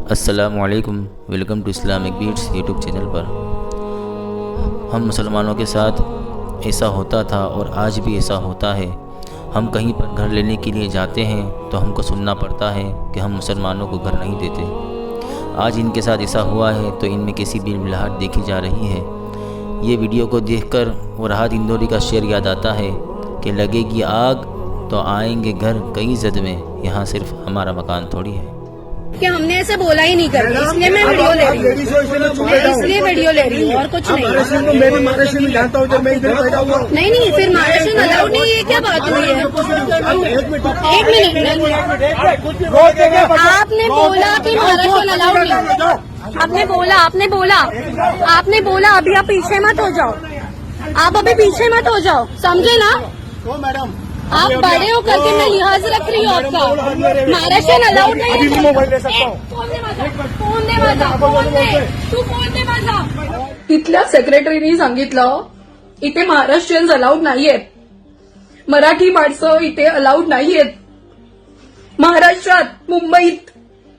अस्सलामुअलैकुम, welcome to Islamic Beats YouTube channel पर। हम मुसलमानों के साथ ऐसा होता था और आज भी ऐसा होता है। हम कहीं पर घर लेने के लिए जाते हैं तो हमको सुनना पड़ता है कि हम मुसलमानों को घर नहीं देते। आज इनके साथ ऐसा हुआ है तो इनमें कैसी बिलबिलाहट देखी जा रही है। ये वीडियो को देखकर वो राहत इंदौरी का शेर याद आता है कि लगेगी आग तो आएंगे घर कई जद में, यहाँ सिर्फ हमारा मकान थोड़ी है। कि हमने ऐसे बोला ही नहीं करके, इसलिए मैं वीडियो ले रही हूँ। मैं इसलिए वीडियो ले रही हूँ और कुछ नहीं। मैं महाराष्ट्र में जानता हूँ, जब मैं इधर पैदा हुआ। नहीं, फिर महाराष्ट्र अलाउड नहीं है, क्या बात हुई है? एक मिनट, आपने बोला कि महाराष्ट्र अलाउड नहीं। आपने बोला अभी आप पीछे मत हो जाओ, आप अभी पीछे मत हो जाओ, समझे ना? तो मैडम आप बड़े हो करके मैं लिहाज रख रही हूँ आपका। महाराष्ट्र अलाउड नहीं है। मोबाईल दे सकता हूँ। फोन दे माझा। तिथल्या सेक्रेटरीनी सांगितलं इथे महाराष्ट्रीयन्स अलाउड नाहीयेत, मराठी माणसं इथे अलाउड नाहीयेत। महाराष्ट्रात मुंबईत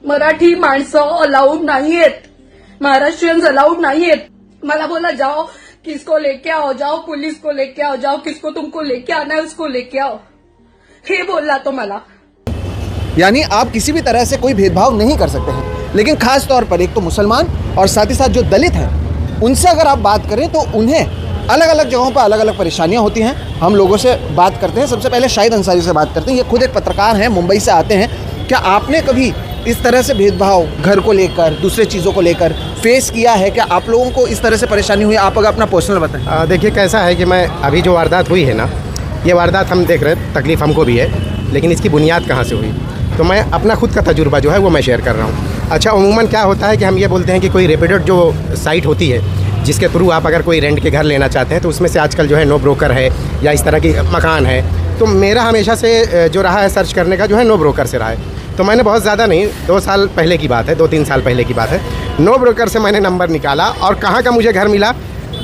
मराठी माणसं अलाउड नाहीयेत, महाराष्ट्रीयन्स अलाउड नाहीयेत। मला बोला जाओ किसको लेके आओ, जाओ पुलिस को लेके आओ, जाओ किसको तुमको लेके आना है उसको लेके आओ, हे बोलला तो मला। यानी आप किसी भी तरह से कोई भेदभाव नहीं कर सकते हैं, लेकिन खास तौर पर एक तो मुसलमान और साथ ही साथ जो दलित हैं उनसे अगर आप बात करें तो उन्हें अलग अलग जगहों पर अलग अलग परेशानियां होती हैं। हम लोगों से बात करते हैं, सबसे पहले शाहिद अंसारी से बात करते हैं। ये खुद एक पत्रकार हैं, मुंबई से आते हैं। क्या आपने कभी इस तरह से भेदभाव घर को लेकर, दूसरे चीज़ों को लेकर फेस किया है? क्या आप लोगों को इस तरह से परेशानी हुई? आप अगर अपना पर्सनल बताएं। देखिए कैसा है कि मैं अभी जो वारदात हुई है ना, ये वारदात हम देख रहे हैं, तकलीफ़ हमको भी है, लेकिन इसकी बुनियाद कहाँ से हुई तो मैं अपना खुद का तजुर्बा जो है वो मैं शेयर कर रहा हूँ। अच्छा, उमूमन क्या होता है कि हम ये बोलते हैं कि कोई रेप्यूटेड जो साइट होती है जिसके थ्रू आप अगर कोई रेंट के घर लेना चाहते हैं तो उसमें से आजकल जो है नो ब्रोकर है या इस तरह की मकान है। तो मेरा हमेशा से जो रहा है सर्च करने का जो है नो ब्रोकर से रहा है। तो मैंने बहुत ज़्यादा नहीं, 2 साल पहले की बात है, 2-3 साल पहले की बात है, नो ब्रोकर से मैंने नंबर निकाला और कहाँ का मुझे घर मिला,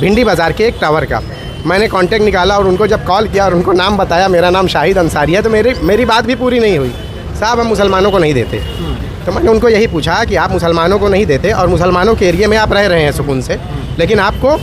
भिंडी बाज़ार के एक टावर का। मैंने कांटेक्ट निकाला और उनको जब कॉल किया और उनको नाम बताया, मेरा नाम शाहिद अंसारी है, तो मेरी बात भी पूरी नहीं हुई। साहब हम मुसलमानों को नहीं देते। तो मैंने उनको यही पूछा कि आप मुसलमानों को नहीं देते और मुसलमानों के एरिया में आप रह रहे हैं सुकून से, लेकिन आपको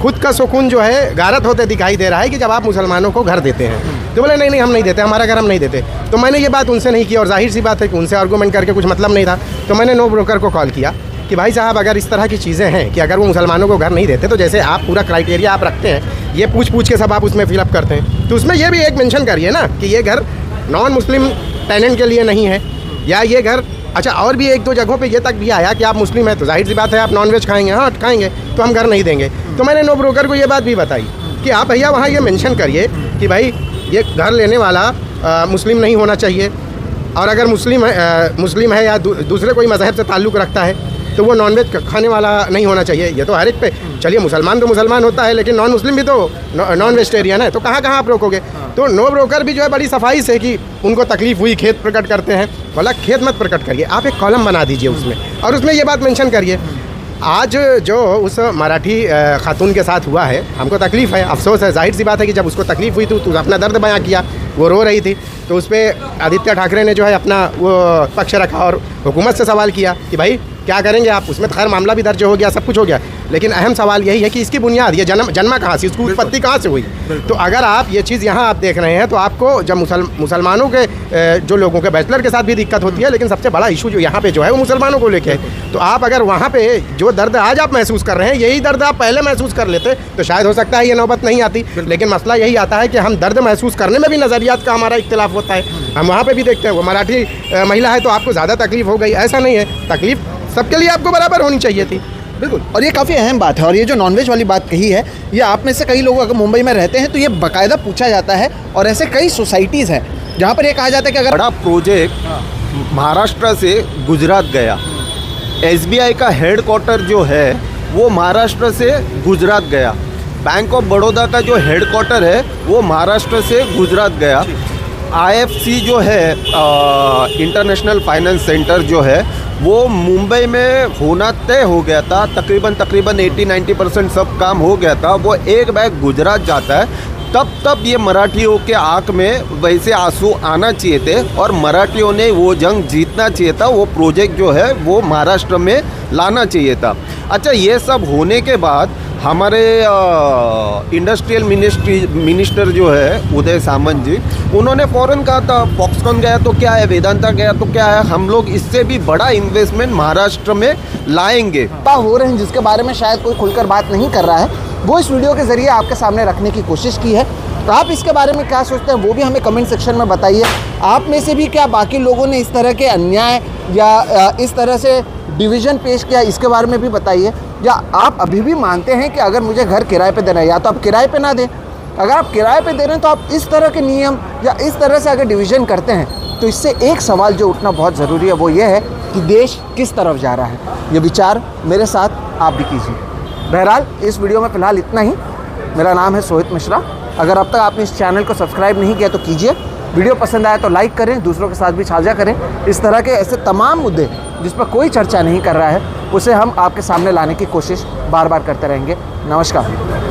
खुद का सुकून जो है गारत होते दिखाई दे रहा है कि जब आप मुसलमानों को घर देते हैं। तो बोले नहीं हम नहीं देते, हमारा घर हम नहीं देते। तो मैंने ये बात उनसे नहीं की और जाहिर सी बात है कि उनसे आर्गूमेंट करके कुछ मतलब नहीं था। तो मैंने नो ब्रोकर को कॉल किया कि भाई साहब अगर इस तरह की चीज़ें हैं कि अगर वो मुसलमानों को घर नहीं देते तो जैसे आप पूरा क्राइटेरिया आप रखते हैं, ये पूछ के सब आप उसमें फिलअप करते हैं, तो उसमें ये भी एक मेंशन करिए ना कि ये घर नॉन मुस्लिम टेनेंट के लिए नहीं है, या ये घर अच्छा और भी 1-2 जगहों पे ये तक भी आया कि आप मुस्लिम हैं तो जाहिर सी बात है आप नॉनवेज खाएंगे, हाँ खाएंगे तो हम घर नहीं देंगे। तो मैंने नो ब्रोकर को ये बात भी बताई कि आप भैया वहाँ ये मेंशन करिए कि भाई ये घर लेने वाला मुस्लिम नहीं होना चाहिए, और अगर मुस्लिम है या दूसरे कोई मज़हब से ताल्लुक़ रखता है तो वो नॉनवेज खाने वाला नहीं होना चाहिए। ये तो हर एक पे, चलिए मुसलमान तो मुसलमान होता है लेकिन नॉन मुस्लिम भी तो नॉन वेजिटेरियन है, तो कहाँ आप रोकोगे? तो नो ब्रोकर भी जो है बड़ी सफाई से कि उनको तकलीफ़ हुई, खेत प्रकट करते हैं, बोला खेत मत प्रकट करिए, आप एक कॉलम बना दीजिए उसमें और उसमें ये बात मेंशन करिए। आज जो उस मराठी खातून के साथ हुआ है हमको तकलीफ़ है, अफसोस है, जाहिर सी बात है कि जब उसको तकलीफ़ हुई तो अपना दर्द बयां किया, वो रो रही थी, तो उस पर आदित्य ठाकरे ने जो है अपना वो पक्ष रखा और हुकूमत से सवाल किया कि भाई क्या करेंगे आप। उसमें तो खैर मामला भी दर्ज हो गया, सब कुछ हो गया, लेकिन अहम सवाल यही है कि इसकी बुनियाद, ये जन्मा कहाँ से, इसकी उत्पत्ति कहाँ से हुई। तो अगर आप ये चीज़ यहाँ आप देख रहे हैं तो आपको जब मुसलमानों के जो लोगों के बैचलर के साथ भी दिक्कत होती है, लेकिन सबसे बड़ा इशू जो यहाँ पे जो है वो मुसलमानों को लेके है। तो आप अगर वहाँ पे जो दर्द आज आप महसूस कर रहे हैं यही दर्द आप पहले महसूस कर लेते तो शायद हो सकता है ये नौबत नहीं आती। लेकिन मसला यही आता है कि हम दर्द महसूस करने में भी नज़रियात का हमारा इख्तिलाफ होता है। हम वहाँ पर भी देखते हैं वो मराठी महिला है तो आपको ज़्यादा तकलीफ़ हो गई, ऐसा नहीं है, तकलीफ़ सबके लिए आपको बराबर होनी चाहिए थी। बिल्कुल, और ये काफ़ी अहम बात है। और ये जो नॉनवेज वाली बात कही है, ये आप में से कई लोग अगर मुंबई में रहते हैं तो ये बाकायदा पूछा जाता है, और ऐसे कई सोसाइटीज़ हैं जहाँ पर ये कहा जाता है कि अगर बड़ा प्रोजेक्ट महाराष्ट्र से गुजरात गया, SBI का हेडक्वार्टर जो है वो महाराष्ट्र से गुजरात गया, बैंक ऑफ बड़ौदा का जो हेडक्वार्टर है वो महाराष्ट्र से गुजरात गया, IFC जो है इंटरनेशनल फाइनेंस सेंटर जो है वो मुंबई में होना तय हो गया था, तकरीबन 80-90% सब काम हो गया था। वो एक बैग गुजरात जाता है तब ये मराठियों के आँख में वैसे आंसू आना चाहिए थे और मराठियों ने वो जंग जीतना चाहिए था। वो प्रोजेक्ट जो है वो महाराष्ट्र में लाना चाहिए था। अच्छा, ये सब होने के बाद हमारे इंडस्ट्रियल मिनिस्टर जो है उदय सामंत जी, उन्होंने फ़ौरन कहा था फॉक्सकॉन गया तो क्या है, वेदांता गया तो क्या है, हम लोग इससे भी बड़ा इन्वेस्टमेंट महाराष्ट्र में लाएंगे। हो रहे हैं जिसके बारे में शायद कोई खुलकर बात नहीं कर रहा है, वो इस वीडियो के ज़रिए आपके सामने रखने की कोशिश की है। तो आप इसके बारे में क्या सोचते हैं वो भी हमें कमेंट सेक्शन में बताइए। आप में से भी क्या बाकी लोगों ने इस तरह के अन्याय या इस तरह से डिवीज़न पेश किया, इसके बारे में भी बताइए। या आप अभी भी मानते हैं कि अगर मुझे घर किराए पे देना है या तो आप किराए पे ना दें, अगर आप किराए पे दे रहे हैं तो आप इस तरह के नियम या इस तरह से अगर डिवीज़न करते हैं तो इससे एक सवाल जो उठना बहुत ज़रूरी है वो ये है कि देश किस तरफ जा रहा है। ये विचार मेरे साथ आप भी कीजिए। बहरहाल इस वीडियो में फ़िलहाल इतना ही। मेरा नाम है सोहित मिश्रा। अगर अब तक आपने इस चैनल को सब्सक्राइब नहीं किया तो कीजिए। वीडियो पसंद आया तो लाइक करें, दूसरों के साथ भी साझा करें। इस तरह के ऐसे तमाम मुद्दे जिस पर कोई चर्चा नहीं कर रहा है उसे हम आपके सामने लाने की कोशिश बार बार करते रहेंगे। नमस्कार।